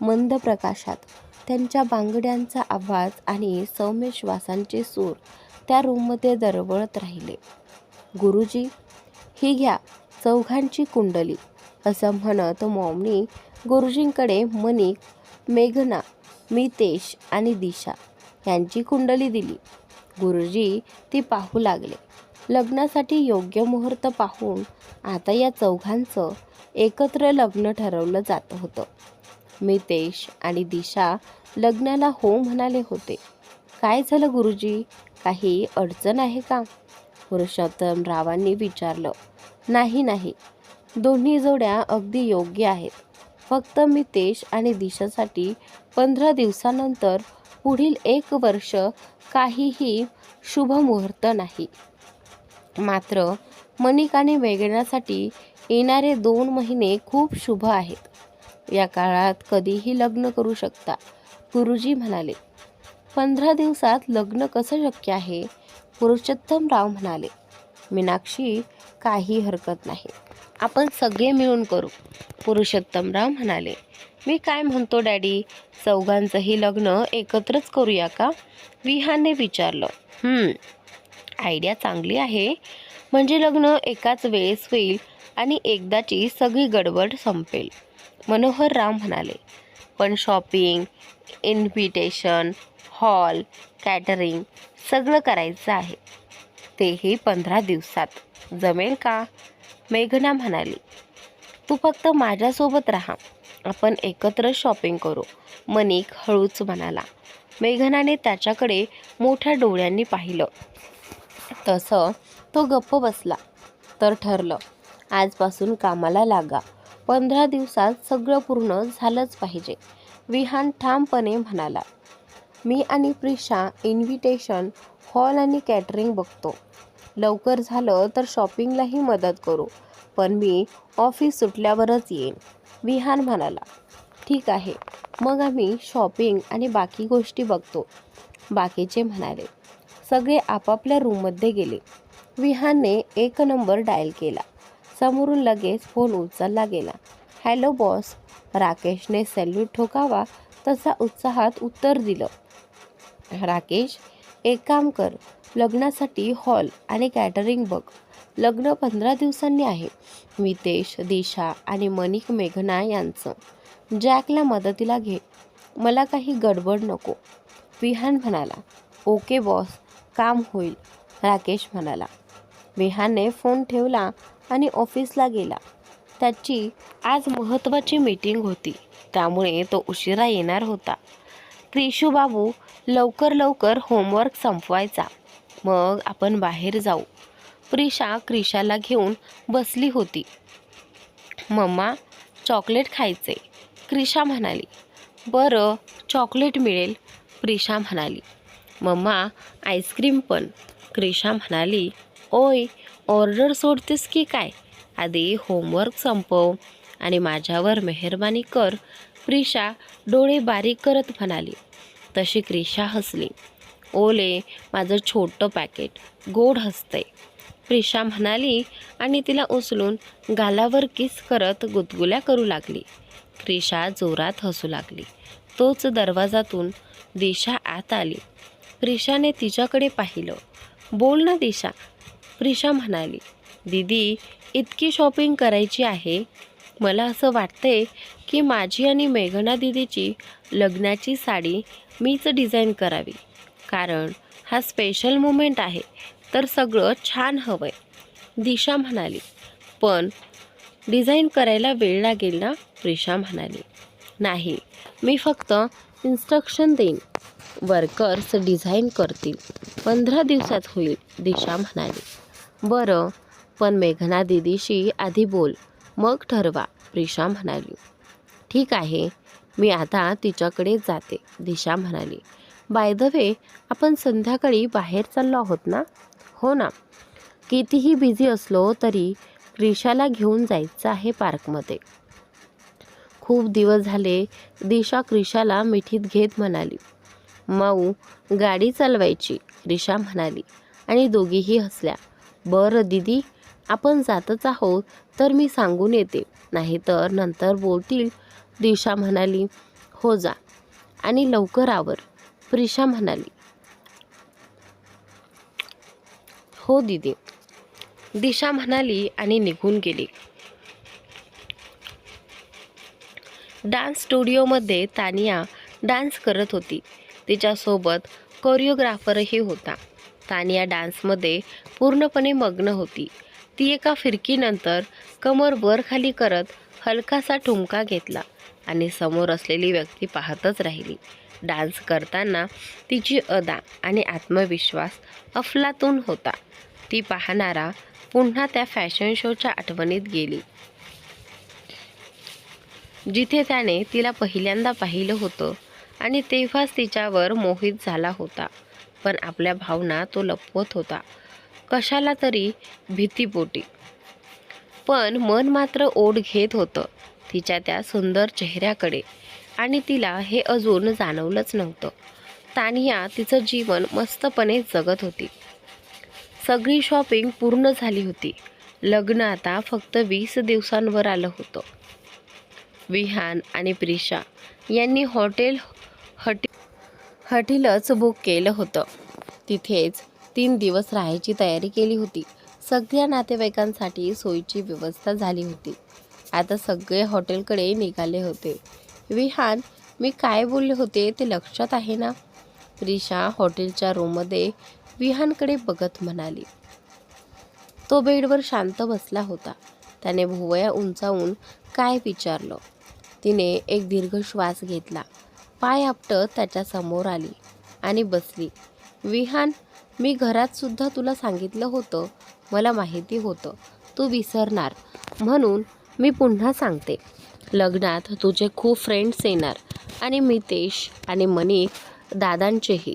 मंद प्रकाशात त्यांच्या बांगड्यांचा आवाज आणि सौम्य श्वासांचे सूर त्या रूममध्ये दरवळत राहिले. गुरुजी, ही घ्या चौघांची कुंडली, असं म्हणत मॉमनी गुरुजींकडे मनिक, मेघना, मितेश आणि दिशा यांची कुंडली दिली. गुरुजी ती पाहू लागले. लग्नासाठी योग्य मुहूर्त पाहून आता या चौघांचं एकत्र लग्न ठरवलं जात होतं. मितेश आणि दिशा लग्नाला हो म्हणाले होते. काय झालं गुरुजी, काही अडचण आहे का? पुरुषोत्तमरावांनी विचारलं. नाही, दोन्ही जोड्या अगदी योग्य आहेत. फक्त मितेश आणि दिशासाठी 15 दिवसानंतर पुढील 1 वर्ष काहीही शुभ मुहूर्त नाही. मात्र मनिक आणि मेघनासाठी येणारे 2 महिने खूप शुभ आहेत. या काळात कधीही लग्न करू शकता, गुरुजी म्हणाले. 15 दिवसात लग्न कसं शक्य आहे? पुरुषोत्तमराव म्हणाले. मीनाक्षी, काही हरकत नाही, आपण सगळे मिळून करू, पुरुषोत्तमराव म्हणाले. मी काय म्हणतो डॅडी, चौघांचंही लग्न एकत्रच करूया का? विहानने विचारलं. आयडिया चांगली आहे. म्हणजे लग्न एकाच वेळेस होईल आणि एकदाची सगळी गडबड संपेल, मनोहरराव म्हणाले. पण शॉपिंग, इन्व्हिटेशन, हॉल, कॅटरिंग सगळं करायचं आहे. तेही 15 दिवसात. जमेल का? मेघना म्हणाली. तू फक्त माझ्यासोबत राहा, आपण एकत्र शॉपिंग करू, मनिक हळूच म्हणाला. मेघनाने त्याच्याकडे मोठ्या डोळ्यांनी पाहिलं. तसं तो गप्प बसला. तर ठरलं, आजपासून कामाला लागा. 15 दिवसात सगळं पूर्ण झालंच पाहिजे, विहान ठामपणे म्हणाला. मी आणि प्रिशा इन्व्हिटेशन, हॉल आणि कॅटरिंग बघतो. लवकर झालं तर शॉपिंगलाही मदत करू, पण मी ऑफिस सुटल्यावरच येईन, विहान म्हणाला. ठीक आहे, मग आम्ही शॉपिंग आणि बाकी गोष्टी बघतो, बाकीचे म्हणाले. सगळे आपापल्या रूममध्ये गेले. विहानने 1 नंबर डायल केला. समोरून लगेच फोन उचलला गेला. हॅलो बॉस, राकेशने सॅल्यूट ठोकावा तसा उत्साहात उत्तर दिलं. राकेश, एक काम कर, लग्नासाठी हॉल आणि कॅटरिंग बघ. लग्न 15 दिवसांनी आहे. मितेश, दिशा आणि मनिक, मेघना यांचं. जॅकला मदतीला घे, मला काही गडबड नको, विहान म्हणाला. ओके बॉस, काम होईल, राकेश म्हणाला. विहानने फोन ठेवला आणि ऑफिसला गेला. त्याची आज महत्त्वाची मीटिंग होती, त्यामुळे तो उशिरा येणार होता. क्रिशू बाबू, लवकर होमवर्क संपवायचा, मग आपण बाहेर जाऊ. प्रिशा क्रिशाला घेऊन बसली होती. मम्मा, चॉकलेट खायचे, क्रिशा म्हणाली. बरं, चॉकलेट मिळेल, प्रिशा म्हणाली. मम्मा, आईस्क्रीम पण, क्रिशा म्हणाली. ओय, ऑर्डर सोडतेस की काय? आधी होमवर्क संपव आणि माझ्यावर मेहरबानी कर, प्रिशा डोळे बारीक करत म्हणाली. तशी क्रिशा हसली. ओले, माझं छोटं पॅकेट, गोड हसतंय, प्रिशा म्हणाली आणि तिला उचलून गालावर किस करत गुदगुल्या करू लागली. क्रिशा जोरात हसू लागली. तोच दरवाजातून दिशा आत आली. प्रिशाने तिच्याकडे पाहिलं. बोल ना दिशा, प्रिशा म्हणाली. दीदी, इतकी शॉपिंग करायची आहे. मला असं वाटतंय की माझी आणि मेघना दीदीची लग्नाची साडी मीच डिझाईन करावी, कारण हा स्पेशल मोमेंट आहे, तर सगळं छान हवंय, दिशा म्हणाली. पण डिझाईन करायला वेळ लागेल ना, प्रिशा म्हणाली. नाही, मी फक्त इन्स्ट्रक्शन देईन, वर्कर्स डिझाईन करतील, 15 दिवसात होईल, दिशा म्हणाली. बरं, पण मेघना दीदीशी आधी बोल, मग ठरवा, प्रिशा म्हणाली. ठीक आहे, मी आता तिच्याकडे जाते, दिशा म्हणाली. बाय द वे, आपण संध्याकाळी बाहेर चाललो आहोत ना? हो ना. कितीही बिझी असलो तरी क्रिशाला घेऊन जायचं आहे पार्कमध्ये. खूप दिवस झाले, दिशा क्रिशाला मिठीत घेत म्हणाली. माऊ, गाडी चालवायची, क्रिशा म्हणाली आणि दोघीही हसल्या. बरं दीदी, आपण जातच आहोत तर मी सांगून येते, नाहीतर नंतर बोलतील, दिशा म्हणाली. हो जा आणि लवकर आवर, प्रिशा म्हणाली. हो दीदी, दिशा म्हणाली आणि निघून गेली. डान्स स्टुडिओमध्ये तानिया डान्स करत होती. तिच्यासोबत कोरिओग्राफरही होता. तानिया डान्समध्ये पूर्णपणे मग्न होती. ती एका फिरकीनंतर कमर वर खाली करत हलकासा ठुमका घेतला आणि समोर असलेली व्यक्ती पाहतच राहिली. डान्स करताना तिची अदा आणि आत्मविश्वास अफलातून होता. ती पाहणारा पुन्हा त्या फॅशन शोच्या आठवणीत गेली, जिथे त्याने तिला पहिल्यांदा पाहिलं होतं आणि तेव्हाच तिच्यावर मोहित झाला होता. पण आपल्या भावना तो लपवत होता, कशाला तरी भीतीपोटी. पण मन मात्र ओढ घेत होतं तिच्या त्या सुंदर चेहऱ्याकडे, आणि तिला हे अजून जाणवलंच नव्हतं. तानिया तिचं जीवन मस्तपणे जगत होती. सगळी शॉपिंग पूर्ण झाली होती. लग्न आता फक्त 20 दिवसांवर आलं होतं. विहान आणि प्रिशा यांनी हॉटेलच बुक केलं होतं. तिथेच 3 दिवस राहायची तयारी केली होती. सगळ्या नातेवाईकांसाठी सोयीची व्यवस्था झाली होती. आता सगळे हॉटेलकडे निघाले होते. विहान, मी काय बोलले होते ते लक्षात आहे ना? प्रिशा हॉटेलच्या रूममध्ये विहानकडे बघत म्हणाली. तो बेडवर शांत बसला होता. त्याने भुवया उंचावून काय विचारलं. तिने एक दीर्घ श्वास घेतला, पाय आपटत त्याच्या समोर आली आणि बसली. विहान, मी घरात सुद्धा तुला सांगितलं होतं. मला माहिती होतं तू विसरणार, म्हणून मी पुन्हा सांगते. लग्नात तुझे खूप फ्रेंड्स येणार आणि मितेश आणि मनिक दादांचेही.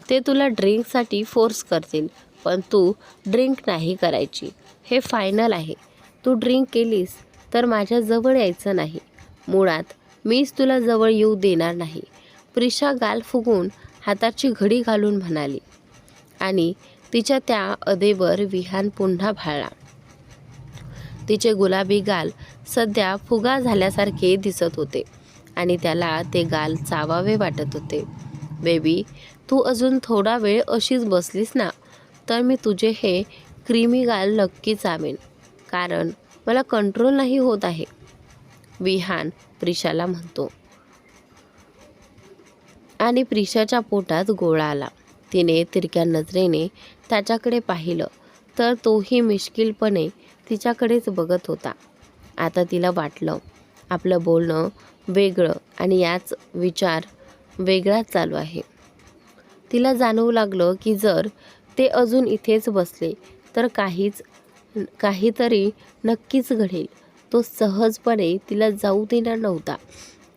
ते तुला ड्रिंकसाठी फोर्स करतील, पण तू ड्रिंक नाही करायची. हे फायनल आहे. तू ड्रिंक केलीस तर माझ्या जवळ यायचं नाही. मुळात मीच तुला जवळ येऊ देणार नाही, प्रिशा गाल फुगून हाताची घडी घालून म्हणाली. आणि तिच्या त्या अदेवर विहान पुन्हा भाळला. तिचे गुलाबी गाल सध्या फुगा झाल्यासारखे दिसत होते आणि त्याला ते गाल चावावे वाटत होते. बेबी, तू अजून थोडा वेळ अशीच बसलीस ना तर मी तुझे हे क्रीमी गाल नक्की चावेन, कारण मला कंट्रोल नाही होत आहे, विहान प्रिशाला म्हणतो. आणि प्रिशाच्या पोटात गोळा आला. तिने तिरक्या नजरेने त्याच्याकडे पाहिलं तर तोही मिश्किलपणे तिच्याकडेच बघत होता. आता तिला वाटलं आपलं बोलणं वेगळं आणि याच विचार वेगळाच चालू आहे. तिला जाणवू लागलं की जर ते अजून इथेच बसले तर काहीतरी नक्कीच घडेल. तो सहजपणे तिला जाऊ देणार नव्हता.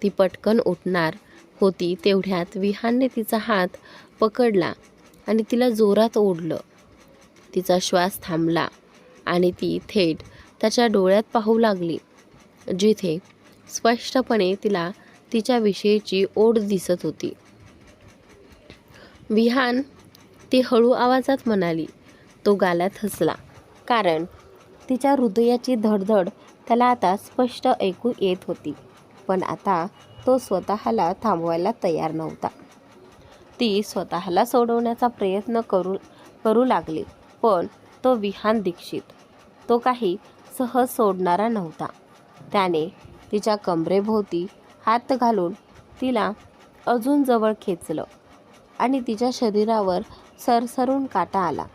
ती पटकन उठणार होती तेवढ्यात विहानने तिचा हात पकडला आणि तिला जोरात ओढलं. तिचा श्वास थांबला आणि ती थेट त्याच्या डोळ्यात पाहू लागली, जिथे स्पष्टपणे तिला तिच्याविषयीची ओढ दिसत होती. विहान, ती हळू आवाजात म्हणाली. तो गालात हसला, कारण तिच्या हृदयाची धडधड त्याला आता स्पष्ट ऐकू येत होती. पण आता तो स्वतःला थांबवायला तयार नव्हता. ती स्वतःला सोडवण्याचा प्रयत्न करू लागली, पण तो विहान दीक्षित, तो काही सहज सोडणारा नव्हता. त्याने तिच्या कमरेभोवती हात घालून तिला अजून जवळ खेचलं आणि तिच्या शरीरावर सरसरून काटा आला.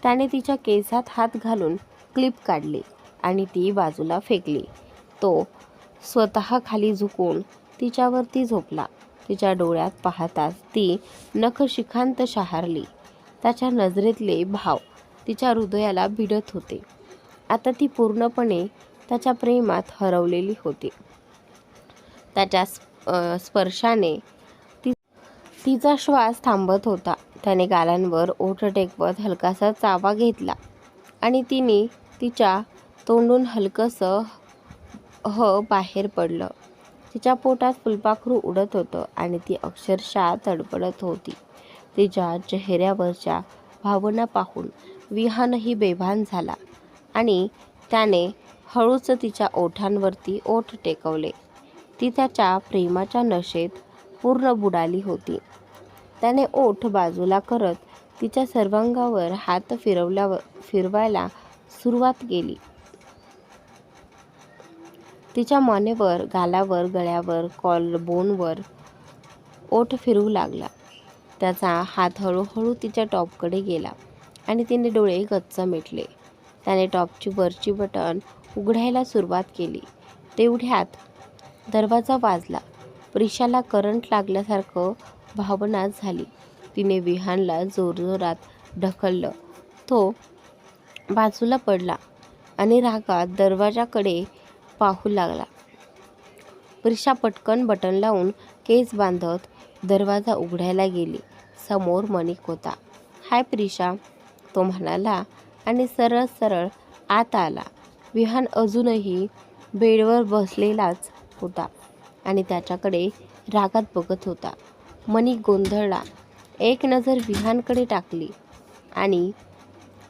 त्याने तिच्या केसात हात घालून क्लिप काढली आणि ती बाजूला फेकली. तो स्वतः खाली झुकून तिच्यावरती झोपला. तिच्या डोळ्यात पाहताच ती नखशिखांत शहारली. त्याच्या नजरेतले भाव तिच्या हृदयाला भिडत होते. आता ती पूर्णपणे त्याच्या प्रेमात हरवलेली होती. त्याच्या स्पर्शाने तिचा श्वास थांबत होता. त्याने गालांवर ओठ टेकवत हलकासा चावा घेतला आणि तिने तिच्या तोंडून हलकंसं बाहेर पडलं. तिच्या पोटात फुलपाखरू उडत होतं आणि ती अक्षरशः तडफडत होती. तिच्या चेहऱ्यावरच्या भावना पाहून विहानही बेभान झाला आणि त्याने हळूच तिच्या ओठांवरती ओठ टेकवले. ती त्याच्या प्रेमाच्या नशेत पूर्ण बुडाली होती. त्याने ओठ बाजूला करत तिच्या सर्वांगावर हात फिरवायला सुरुवात केली. तिच्या मानेवर, गालावर, गळ्यावर, कॉलरबोनवर ओठ फिरवू लागला. त्याचा हात हळूहळू तिच्या टॉपकडे गेला आणि तिने डोळे गच्च मिटले. त्याने टॉपची वरची बटन उघडायला सुरुवात केली. तेवढ्यात दरवाजा वाजला. प्रिशाला करंट लागल्यासारखं भावना झाली. तिने विहानला जोरजोरात ढकललं. तो बाजूला पडला आणि रागात दरवाजाकडे पाहू लागला. प्रिशा पटकन बटन लावून केस बांधत दरवाजा उघडायला गेली. समोर मनिक होता. हाय प्रिशा, तो म्हणाला आणि सरळ सरळ आत आला. विहान अजूनही बेडवर बसलेलाच होता आणि त्याच्याकडे रागात बघत होता. मनिक गोंधळला. एक नजर विहानकडे टाकली आणि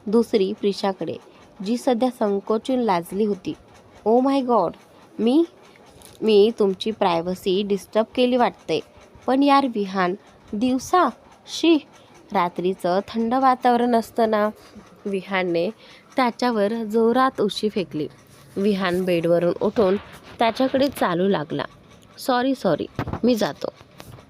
दुसरी प्रिशाकडे, जी सध्या संकोचून लाजली होती. ओ माय गॉड, मी तुमची प्रायव्हसी डिस्टर्ब केली वाटते. पण यार विहान, दिवसा शी, रात्रीचं थंड वातावरण असतं ना. विहानने त्याच्यावर जोरात उशी फेकली. विहान बेडवरून उठून त्याच्याकडे चालू लागला. सॉरी, मी जातो.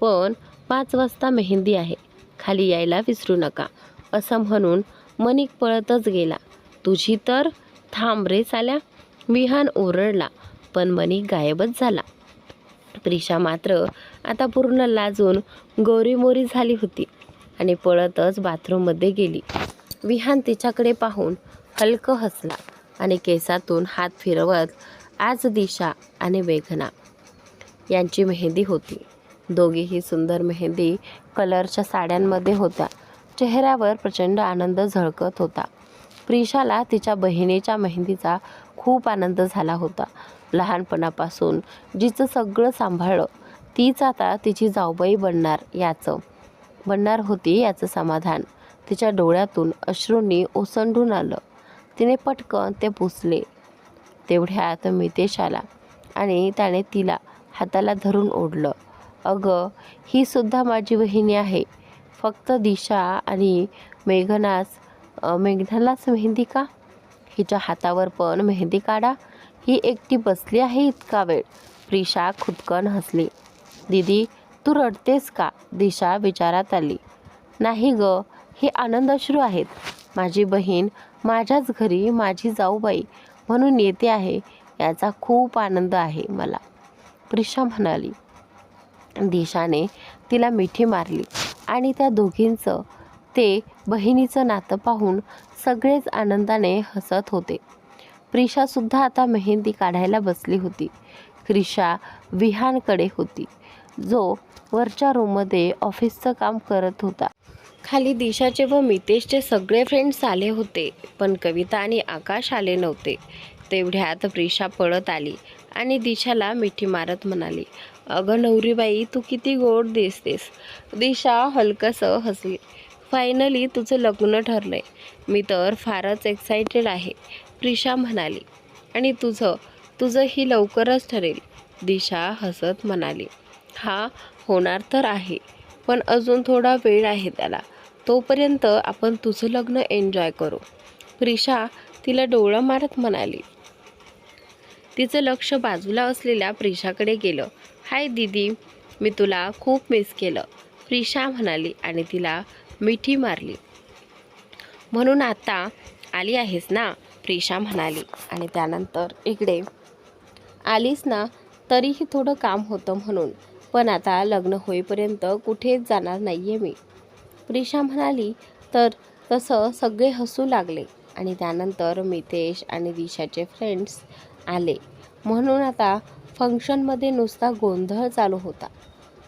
पण 5 वाजता मेहंदी आहे, खाली यायला विसरू नका, असं म्हणून मनिक पळतच गेला. तुझी तर, थांब रे साल्या, विहान ओरडला. पण मनिक गायबच झाला. प्रिशा मात्र आता पूर्ण लाजून गोरीमोरी झाली होती आणि पळतच बाथरूममध्ये गेली. विहान तिच्याकडे पाहून हलकं हसला आणि केसातून हात फिरवत, आज दिशा आणि मेघना यांची मेहंदी होती. दोघीही सुंदर मेहंदी कलरच्या साड्यांमध्ये होत्या. चेहऱ्यावर प्रचंड आनंद झळकत होता. प्रिशाला तिच्या बहिणीच्या मेहंदीचा खूप आनंद झाला होता. लहानपणापासून जिचं सगळं सांभाळलं, तीच आता तिची जाऊबाई बनणार होती याचं समाधान तिच्या डोळ्यातून अश्रूंनी ओसंडून आलं. तिने पटकन ते पुसले. तेवढ्यात मितेश आला आणि त्याने तिला हाताला धरून ओढलं. अगं, ही सुद्धा माझी वहिनी आहे. फक्त दिशा आणि मेघनालाच मेहंदी का? हिच्या हातावर पण मेहंदी काढा. ही एकटी बसली आहे इतका वेळ. प्रिशा खुदकन हसली. दीदी, तू रडतेस का? दिशा विचारात आली. नाही ग, हे आनंद अश्रू आहेत. माझी बहीण माझ्याच घरी माझी जाऊबाई म्हणून येते आहे, याचा खूप आनंद आहे मला, प्रिशा म्हणाली. दिशाने तिला मिठी मारली आणि त्या दोघींचं ते बहिणीचं नातं पाहून सगळेच आनंदाने हसत होते. प्रिशासुद्धा आता मेहंदी काढायला बसली होती. क्रिशा विहानकडे होती, जो वरच्या रूममध्ये ऑफिसचं काम करत होता. खाली दिशाचे व मितेशचे सगळे फ्रेंड्स आले होते, पण कविता आणि आकाश आले नव्हते. तेवढ्यात प्रिशा पळत आली आणि दिशाला मिठी मारत म्हणाली, अगं नवरीबाई, तू किती गोड दिसतेस. दिशा हलकंसं हसली. फायनली तुझं लग्न ठरलंय. मी तर फारच एक्सायटेड आहे, प्रिशा म्हणाली. आणि तुझंही लवकरच ठरेल, दिशा हसत म्हणाली. हा, होणार तर आहे, पण अजून थोडा वेळ आहे त्याला. तोपर्यंत आपण तुझं लग्न एन्जॉय करू, प्रिशा तिला डोळा मारत म्हणाली. तिचं लक्ष बाजूला असलेल्या प्रिशाकडे गेलं. हाय दीदी, मी तुला खूप मिस केलं, प्रिशा म्हणाली आणि तिला मिठी मारली. म्हणून आता आली आहेस ना, प्रिशा म्हणाली. आणि त्यानंतर इकडे आलीस ना, तरीही थोडं काम होतं म्हणून, पण आता लग्न होईपर्यंत कुठेच जाणार नाही आहे मी, प्रिशा म्हणाली. तर तसं सगळे हसू लागले आणि त्यानंतर मितेश आणि दिशाचे फ्रेंड्स आले म्हणून आता फंक्शनमध्ये नुसता गोंधळ चालू होता.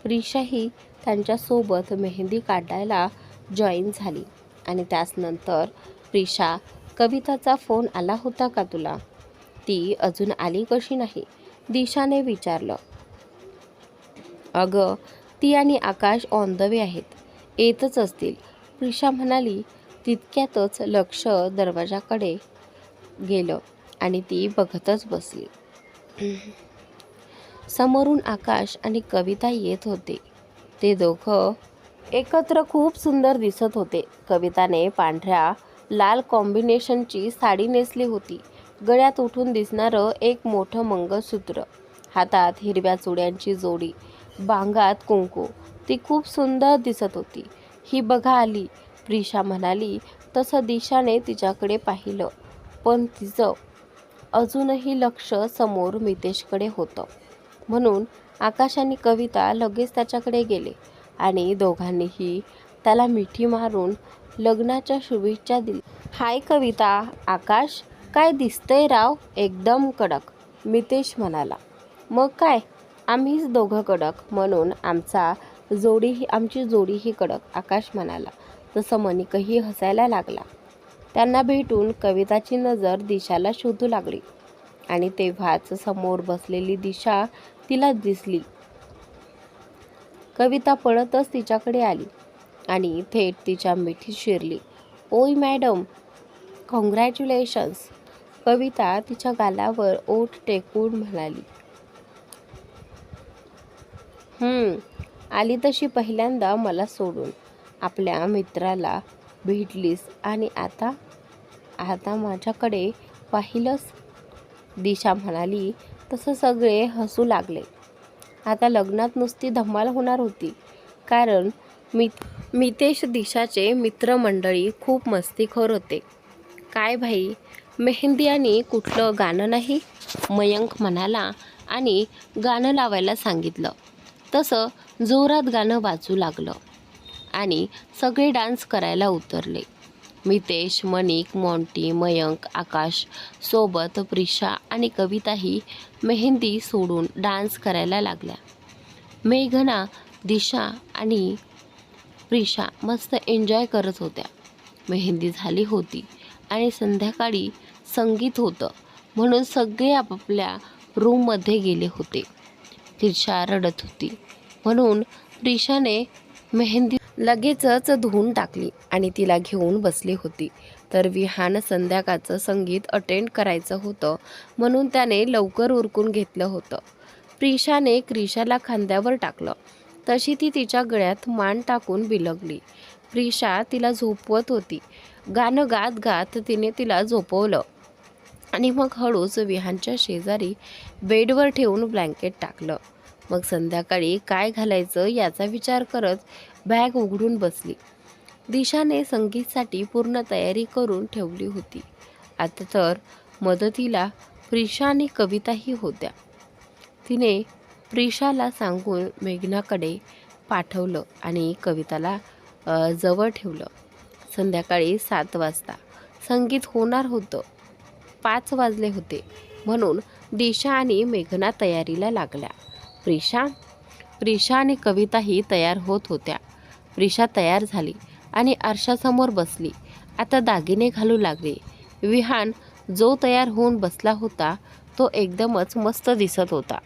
प्रिशाही त्यांच्यासोबत मेहंदी काढायला जॉईन झाली. आणि त्यानंतर प्रिशा, कविताचा फोन आला होता का तुला? ती अजून आली कशी नाही? दिशाने विचारलं. अगं, ती आणि आकाश ऑन द वे आहेत, येतच असतील, प्रिशा म्हणाली. तितक्यातच लक्ष दरवाजाकडे गेलं आणि ती बघतच बसली. समोरून आकाश आणि कविता येत होते. ते दोघं एकत्र खूप सुंदर दिसत होते. कविताने पांढऱ्या लाल कॉम्बिनेशनची साडी नेसली होती. गळ्यात उठून दिसणारं एक मोठं मंगळसूत्र, हातात हिरव्या चुड्यांची जोडी, बांगात कुंकू. ती खूप सुंदर दिसत होती. ही बघा आली, प्रिशा म्हणाली. तसं दिशाने तिच्याकडे पाहिलं, पण तिचं अजूनही लक्ष समोर मितेशकडे होतं. म्हणून आकाश आणि कविता लगेच त्याच्याकडे गेले आणि दोघांनीही त्याला मिठी मारून लग्नाच्या शुभेच्छा दिल्या. हाय कविता, आकाश, काय दिसतंय राव, एकदम कडक, मितेश म्हणाला. मग काय, आम्हीच दोघं कडक म्हणून आमची जोडीही कडक, आकाश म्हणाला. तसं मनिकही हसायला लागला. त्यांना भेटून कविताची नजर दिशाला शोधू लागली आणि तेव्हाच समोर बसलेली दिशा तिला दिसली. कविता पळतच तिच्याकडे आली आणि थेट तिच्या मिठीत शिरली. ओय मॅडम, कॉंग्रॅच्युलेशन्स, कविता तिच्या गालावर ओठ टेकून म्हणाली. आली तशी पहिल्यांदा मला सोडून आपल्या मित्राला भेटलीस आणि आता माझ्याकडे पाहिलंस, दिशा म्हणाली. तसं सगळे हसू लागले. आता लग्नात नुसती धमाल होणार होती, कारण मितेश दिशाचे मित्रमंडळी खूप मस्तीखोर होते. काय भाई, मेहंदी आणि कुठलं गाणं नाही, मयंक म्हणाला आणि गाणं लावायला सांगितलं. तसं जोरात गाणं वाजू लागलं आणि सगळे डान्स करायला उतरले. मितेश, मनिक, मॉन्टी, मयंक, आकाश सोबत प्रिशा आणि कविताही मेहंदी सोडून डान्स करायला लागल्या. मेघना, दिशा आणि प्रिशा मस्त एन्जॉय करत होत्या. मेहंदी झाली होती आणि संध्याकाळी संगीत होतं म्हणून सगळे आपापल्या रूममध्ये गेले होते. प्रिशा रडत होती म्हणून प्रिशाने मेहंदी लगेचच धुवून टाकली आणि तिला घेऊन बसली होती. तर विहान संध्याकाळचं संगीत अटेंड करायचं होतं म्हणून त्याने लवकर उरकून घेतलं होतं. प्रिशाने क्रिशाला खांद्यावर टाकलं तशी ती तिच्या गळ्यात मान टाकून बिलगली. प्रिशा तिला झोपवत होती. गाणं गात गात तिने तिला झोपवलं आणि मग हळूच विहानच्या शेजारी बेडवर ठेवून ब्लँकेट टाकलं. मग संध्याकाळी काय घालायचं याचा विचार करत बॅग उघडून बसली. दिशाने संगीतसाठी पूर्ण तयारी करून ठेवली होती. आता तर मदतीला प्रिशा आणि कविताही होत्या. तिने प्रिशाला सांगून मेघनाकडे पाठवलं आणि कविताला जवळ ठेवलं. संध्याकाळी 7 वाजता संगीत होणार होतं. 5 वाजले होते म्हणून दिशा आणि मेघना तयारीला लागल्या. प्रिशा आणि कविताही तयार होत होत्या. प्रिशा तयार झाली आणि आरशासमोर बसली. आता दागिने घालू लागली. विहान जो तयार होऊन बसला होता तो एकदमच मस्त दिसत होता.